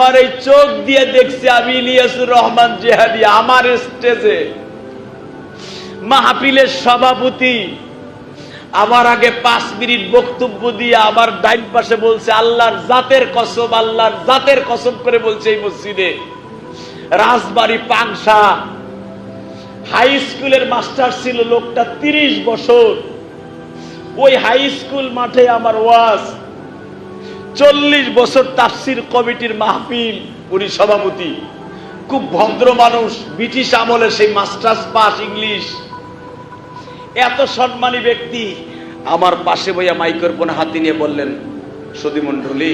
আমার এই চোখ দিয়ে দেখছি আমি ইলিয়াসুর রহমান জিহাদি আমার স্টেজে মাহফিলের সভাপতি আমার আগে 5 মিনিট বক্তব্য দিয়ে আমার ডাইন পাশে বলছে আল্লাহর জাতের কসম, আল্লাহর জাতের কসম করে বলছে এই মসজিদে রাজবাড়ী পাংশা হাই স্কুলের মাস্টার ছিল লোকটা 30 বছর। ওই হাই স্কুল মাঠে আমার ওয়াজ, 40 বছর তাফসির কমিটির মাহফিল, উনি সভাপতি, খুব ভদ্র মানুষ, ব্রিটিশ আমলে সেই মাস্টার্স পাস ইংলিশ, এত সম্মানী ব্যক্তি আমার পাশে বইয়া মাইক্রোফোন হাতে নিয়ে বললেন, সুধী মণ্ডলী,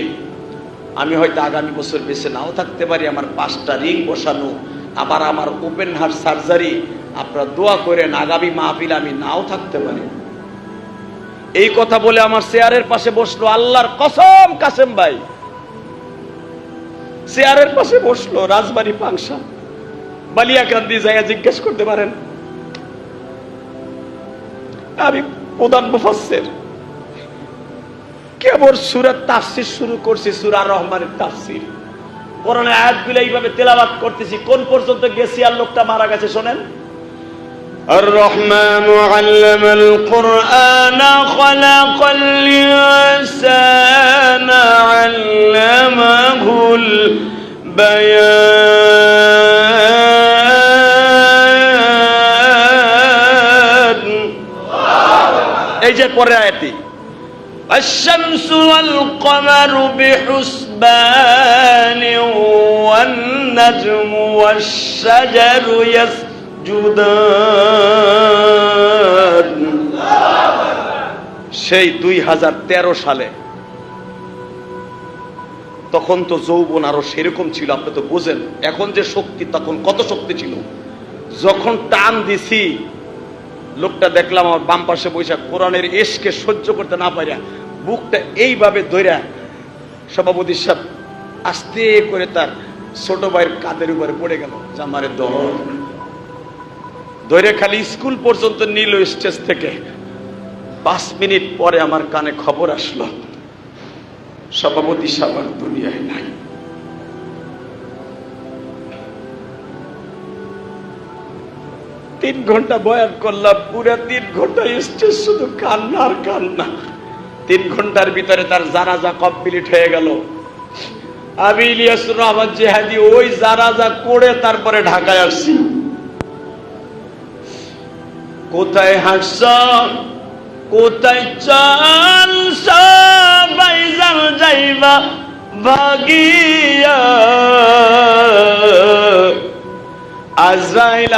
আমি হয়তো আগামী বছর বেঁচে নাও থাকতে পারি, আমার 5টা রিং বসানো, আবার আমার ওপেন হার্ট সার্জারি, আপনারা দোয়া করেন আগামী মাহফিল আমি নাও থাকতে পারি। এই কথা বলে আমার চেয়ারের পাশে বসলো, আল্লাহর কসম কাসেম ভাই চেয়ারের পাশে বসলো, রাজবাড়ী পাংশা বালিয়াকান্দি যাইয়া জিজ্ঞেস করতে পারেন। আমি প্রধান মুফাসসির, কেবল সূরা তাফসীর শুরু করছি, সূরা রহমানের তাফসীর, কোরআনের আয়াতগুলো এইভাবে তেলাওয়াত করতেছি, কোন পর্যন্ত গেছি আর লোকটা মারা গেছে শোনেন। الرحمن علم القرآن خلق الإنسان علمه البيان। এই যে পরের আয়াতটি, الشمس والقمر بحسبان والنجم والشجر يسجدان। সেই 2013 সালে, তখন তো যৌবন আরো সেরকম ছিল, আপনি তো বোঝেন এখন যে শক্তি, তখন কত শক্তি ছিল। যখন টান দিছি, লোকটা দেখলাম আমার বাম পাশে বৈশা কোরআনের এশকে সহ্য করতে না পারিয়া বুকটা এইভাবে ধইরা সভাপতি সাহেব আস্তে করে তার ছোট ভাইয়ের কাঁধের উপরে পড়ে গেল, জামারে ধরে খালি স্কুল পর্যন্ত নিল স্টেজ থেকে। 5 মিনিট পরে আমার কানে খবর আসলো সভাপতি সাহেব আর দুনিয়ায় নাই। তিন ঘন্টা বয়ান করলাম, পুরা 3 ঘন্টা স্টেজ শুধু কান্না আর কান্না। 3 ঘন্টার ভিতরে তার জানাজা কমপ্লিট হয়ে গেল। আমি ইলিয়াসুর রহমান জিহাদি ওই জানাজা করে তারপরে ঢাকায় আসছি। কোথায় হাসছ, কোথায় চলছ, বাইজাল যাইবা ভাগিয়া, আজরাইল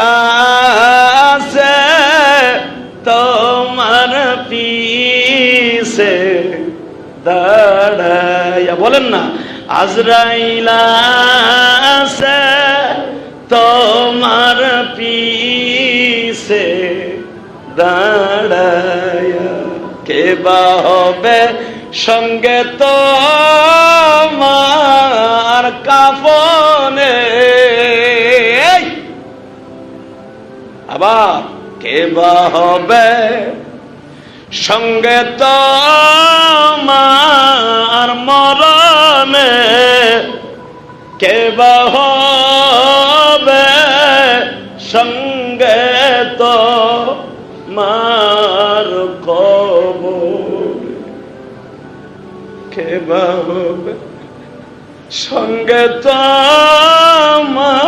আছে তোমার পিছে দাঁড়াইয়া, বলেন না, আজরাইল আছে তোমার পিছে দাঁড়াইয়া, কে বা হবে সঙ্গে তোমার কাফনে, আবার কে বা হবে সঙ্গে তোমার মরণে, কে বা হবে সঙ্গে তোমার কবর, কে বা হবে সঙ্গে তোমার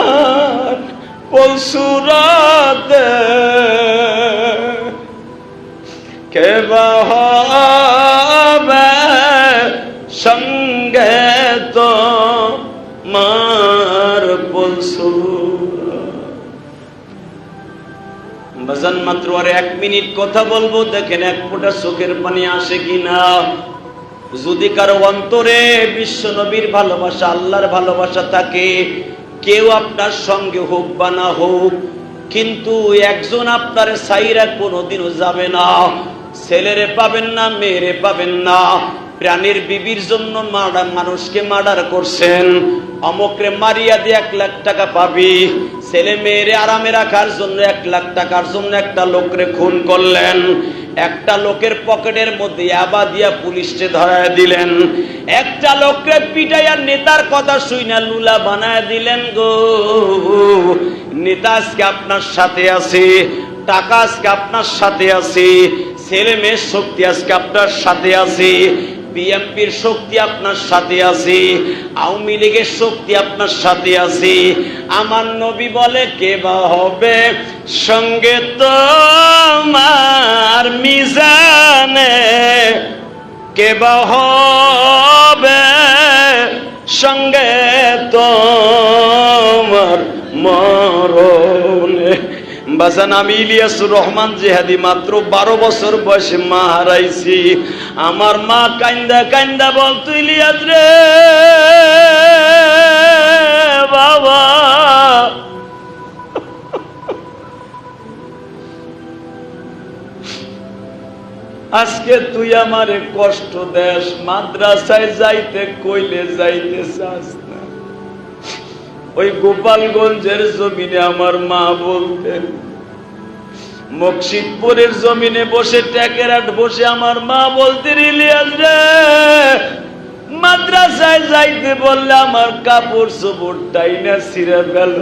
পশুরাতে, কে বা হবে সঙ্গে তোমার পশুরা। বাজান মাত্র আর 1 মিনিট কথা বলবো, দেখেন 1 ফোঁটা চোখের পানি আসে কিনা। যদি কারো অন্তরে বিশ্ব নবীর ভালোবাসা, আল্লাহর ভালোবাসা থাকে, কেউ আপনার সঙ্গে হোক বা না হোক, কিন্তু একজন আপনার সাইরা কোনোদিনও যাবে না। ছেলেরে পাবেন না, মেয়েরে পাবেন না, প্রাণীর বিবির জন্য মানুষকে মার্ডার করছেন, অমুকরে মারিয়া দিয়ে 1 লাখ টাকা পাবি, ছেলে মেয়েরে আরামে রাখার জন্য 1 লাখ টাকার জন্য একটা লোকরে খুন করলেন, একটা লোকের পকেটের মধ্যে ইয়াবা দিয়া পুলিশে ধরায় দিলেন, একটা লোককে পিটাইয়া নেতার কথা শুইনা লুলা বানায় দিলেন গো। নেতা আজকে আপনার সাথে আছে, টাকা আজকে আপনার সাথে আছে, ছেলে মেয়ের শক্তি আজকে আপনার সাথে আছে, বিএনপির শক্তি আপনার সাথে আছে, আওয়ামী লীগের শক্তি আপনার সাথে আছে। আমার নবী বলে কে বা হবে সঙ্গে তোমার মিজানে, কে বা হবে সঙ্গে তোমার মরণে। বাজান আমি ইলিয়াসুর রহমান জিহাদি মাত্র 12 বছর বয়সে মা হারাইছি। আমার মা কান্দা কান্দা বলতো, ইলিয়াস রে বাবা, আজকে তুই আমারে কষ্ট দেস, মাদ্রাসায় যাইতে কইলে যাইতে চাস না। ওই গোপালগঞ্জের জমিনে আমার মা বলতেন, মকসিদপুরের জমিনে বসে ট্যাকেরাট বসে আমার মা বলতেন, ইলিয়াস রে মাদ্রাসায় যাইতে বললে আমার কাপড় চোপড় টাইনা ছিঁড়ে ফেল।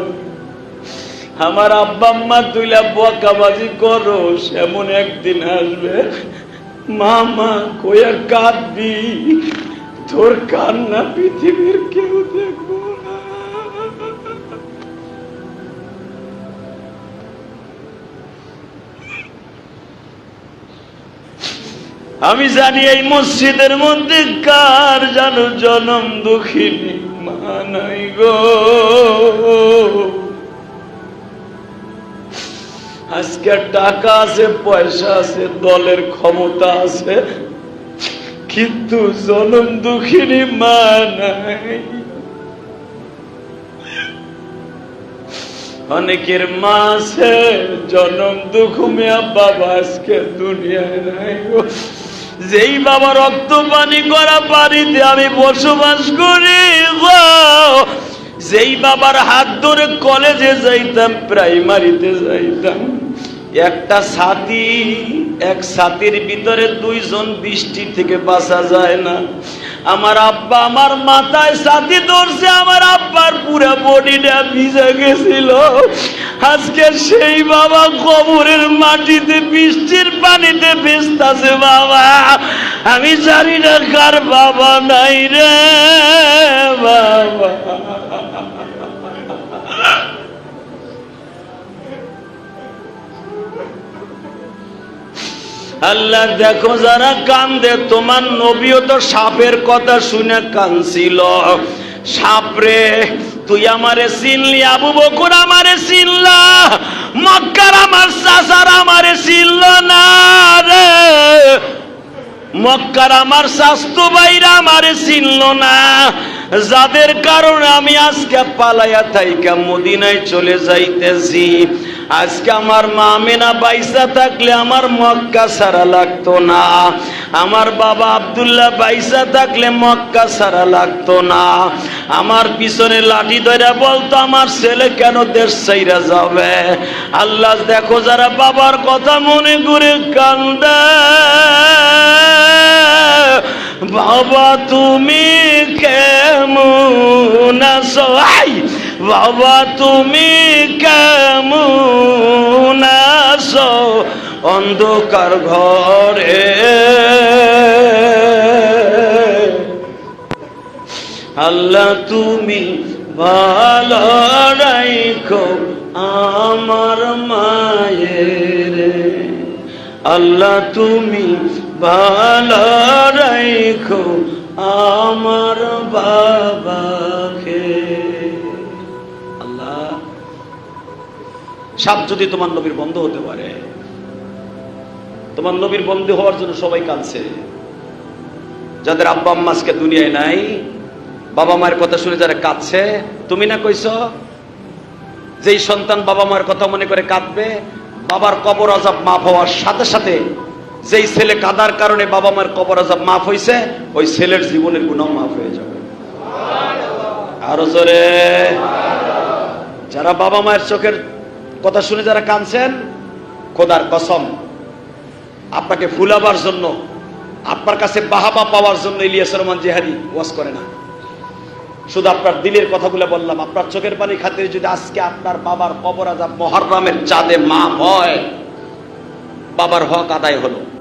আমার আব্বা আম্মা তুইলা বকাবাজি করো, এমন একদিন আসবে মামা কইয়া কাঁদবি, তোর কান্না পৃথিবীর কেউ দেখবো না। আমি জানি এই মসজিদের মধ্যে কার যেন জনম দুঃখিনী মা নাই গো। আজকে টাকা আছে, পয়সা আছে, দলের ক্ষমতা আছে, কিন্তু জনম দুঃখিনী মা নাই। অনেকের মা আছে, জনম দুঃখ মেয়া বাবা আজকে দুনিয়ায় নাই গো। যেই বাবা রক্ত পানি করা বাড়িতে আমি বসবাস করি গো, যেই বাবার হাত ধরে কলেজে যাইতাম, প্রাইমারিতে যাইতাম, একটা ছাতি, এক ছাতির ভিতরে 2 জন বৃষ্টি থেকে বাঁচা যায় না। আমার আব্বা আমার মাথায় ছাতি ধরছে, আমার আব্বার পুরো বডিটা ভিজে গেছিল। আজকে সেই বাবা কবরের মাটিতে বৃষ্টির পানিতে ভেস্তাছে। বাবা আমি জানি না কার বাবা নাই রে বাবা। আল্লাহ দেখো যারা কান্দে, তোমার নবীও তো সাপের কথা শুনে কাঁদছিল। সাপরে তুই আমারে চিনলি, আবু বকর আমারে চিনলা, মক্কার আমার চাচার আমারে চিনল না রে, মক্কার আমার স্বাস্থ্য ভাইরা আমারে চিনল না, যাদের কারণে আমি আজকে পালাইয়া থাইকা মদিনায় চলে যাইতেছি। আজকে আমার মা আমেনা বাইসা থাকলে আমার মক্কা ছাড়া লাগতো না, আমার বাবা আব্দুল্লাহ বাইসা থাকলে মক্কা ছাড়া লাগতো না। আমার পিছনে লাঠি ধরে বলতো আমার ছেলে কেন দেশ ছাইরা যাবে। আল্লাহ দেখো যারা বাবার কথা মনে করে কান্দে, বাবা তুমি কেমন আছো, বাবা তুমি কেমন আছো অন্ধকার ঘরে। আল্লাহ তুমি ভালো রাখো আমার মায়ের, আল্লাহ তুমি ভালো রাখো আমার বাবাকে। আল্লাহ সাপ যদি তোমার নবীর বন্ধ হতে পারে, তোমার নবীর বন্ধু হওয়ার জন্য সবাই কাঁদছে। যাদের আব্বা আম্মা আজকে দুনিয়ায় নাই, বাবা মায়ের কথা শুনে যারা কাঁদছে, তুমি না কইছ যেই সন্তান বাবা মায়ের কথা মনে করে কাঁদবে, বাবার কবর আযাব মাফ হওয়ার সাথে সাথে যেই ছেলে কাদার কারণে বাবা মায়ের কবর আযাব মাফ হয়েছে, ওই ছেলের জীবনের গুনাহ মাফ হয়ে যাবে। আরো জোরে। যারা বাবা মায়ের চোখের কথা শুনে যারা কাঁদছেন, খোদার কসম আপনাকে ফুলাবার জন্য, আপনার কাছে বাহাবা পাওয়ার জন্য ইলিয়াস রহমান জিহাদি ওয়াজ করে না। শুধু আপনার দিলের কথাগুলো বললাম। আপনার চোখের পানি খাতিরে যদি আজকে আপনার বাবার কবর আযাব মুহররমের চাঁদে মাফ হয়, বাবার হক আদায় হলো।